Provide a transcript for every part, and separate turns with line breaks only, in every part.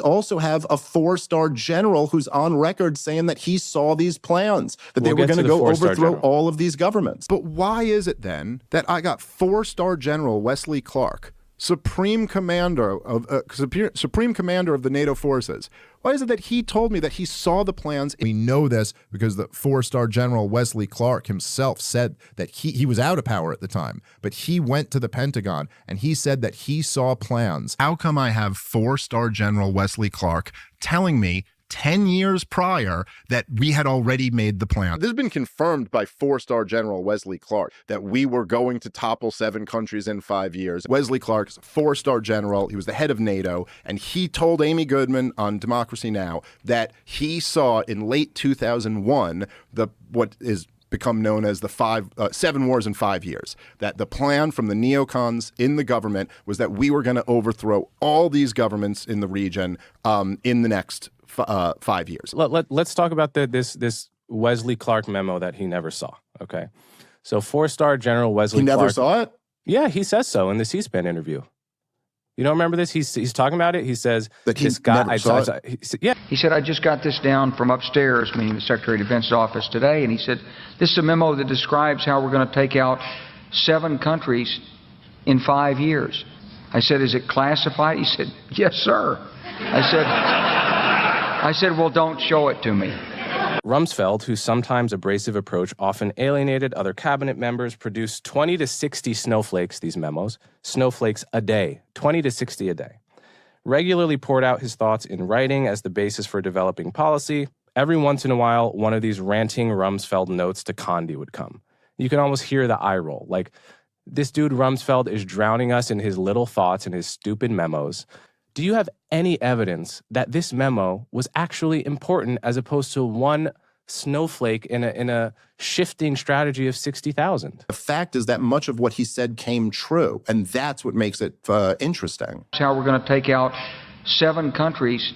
also have a 4-star general who's on record saying that he saw these plans, that they were going to go overthrow all of these governments.
But why is it then that I got 4-star General Wesley Clark, Supreme Commander of the NATO forces? Why is it that he told me that he saw the plans? We know this because the 4-star General Wesley Clark himself said that he was out of power at the time, but he went to the Pentagon and he said that he saw plans. How come I have 4-star General Wesley Clark telling me 10 years prior that we had already made the plan? This has been confirmed by 4-star General Wesley Clark that we were going to topple 7 countries in 5 years. Wesley Clark is a 4-star general. He was the head of NATO, and he told Amy Goodman on Democracy Now! That he saw in late 2001 what is become known as the 7 wars in 5 years, that the plan from the neocons in the government was that we were going to overthrow all these governments in the region in the next 5 years.
Let's talk about this Wesley Clark memo that he never saw. Okay, so 4-star General Wesley Clark.
He never saw it?
Yeah, he says so in the C-SPAN interview. You don't remember this? He's talking about it. He says
that this guy.
He said, I just got this down from upstairs, meaning the Secretary of Defense's office today, and he said, this is a memo that describes how we're going to take out 7 countries in 5 years. I said, is it classified? He said, yes, sir. I said, well, don't show it to me.
Rumsfeld, whose sometimes abrasive approach often alienated other cabinet members, produced 20 to 60 snowflakes, these memos, snowflakes a day, 20 to 60 a day. Regularly poured out his thoughts in writing as the basis for developing policy. Every once in a while, one of these ranting Rumsfeld notes to Condi would come. You can almost hear the eye roll. Like, this dude Rumsfeld is drowning us in his little thoughts and his stupid memos. Do you have any evidence that this memo was actually important as opposed to one snowflake in a shifting strategy of 60,000?
The fact is that much of what he said came true, and that's what makes it interesting.
That's how we're going to take out 7 countries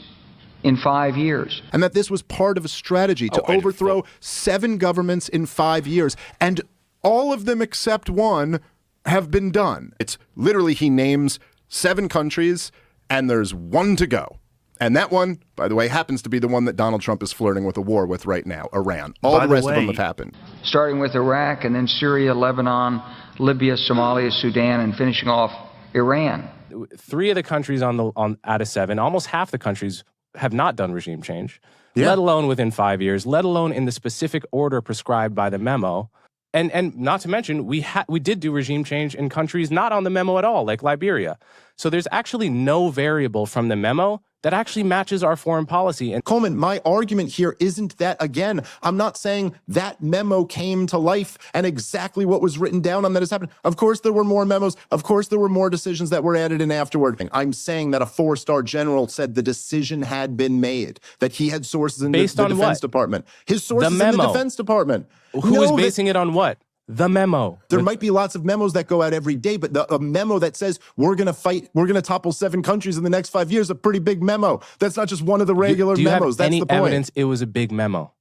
in 5 years.
And that this was part of a strategy to overthrow 7 governments in 5 years. And all of them except one have been done. It's literally, he names 7 countries, and there's 1 to go. And that one, by the way, happens to be the one that Donald Trump is flirting with a war with right now, Iran. All the rest of them have happened.
Starting with Iraq, and then Syria, Lebanon, Libya, Somalia, Sudan, and finishing off Iran.
3 of the countries out of 7, almost half the countries have not done regime change, let alone within 5 years, let alone in the specific order prescribed by the memo. And not to mention, we did do regime change in countries not on the memo at all, like Liberia. So there's actually no variable from the memo that actually matches our foreign policy. And
Coleman, my argument here isn't that, again, I'm not saying that memo came to life and exactly what was written down on that has happened. Of course, there were more memos. Of course, there were more decisions that were added in afterward. I'm saying that a 4-star general said the decision had been made, that he had sources in the Defense Department. His sources in the Defense Department.
Who is basing it on what? The memo.
There might be lots of memos that go out every day, but a memo that says we're going to topple 7 countries in the next 5 years, a pretty big memo. That's not just one of the regular memos. That's the point.
Do you have any evidence it was a big memo?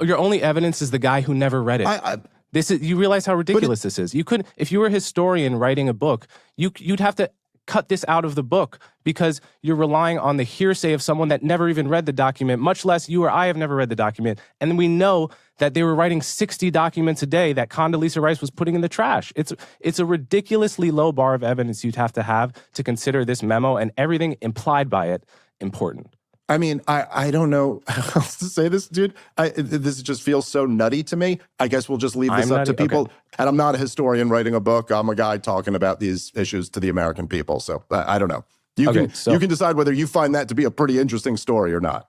Your only evidence is the guy who never read it. You realize how ridiculous this is. You couldn't, if you were a historian writing a book, you'd have to cut this out of the book because you're relying on the hearsay of someone that never even read the document, much less you or I have never read the document. And we know that they were writing 60 documents a day that Condoleezza Rice was putting in the trash. It's a ridiculously low bar of evidence you'd have to consider this memo and everything implied by it important.
I mean, I don't know how else to say this, dude. This just feels so nutty to me. I guess we'll just leave this up to people. Okay. And I'm not a historian writing a book. I'm a guy talking about these issues to the American people. So I don't know. You can decide whether you find that to be a pretty interesting story or not.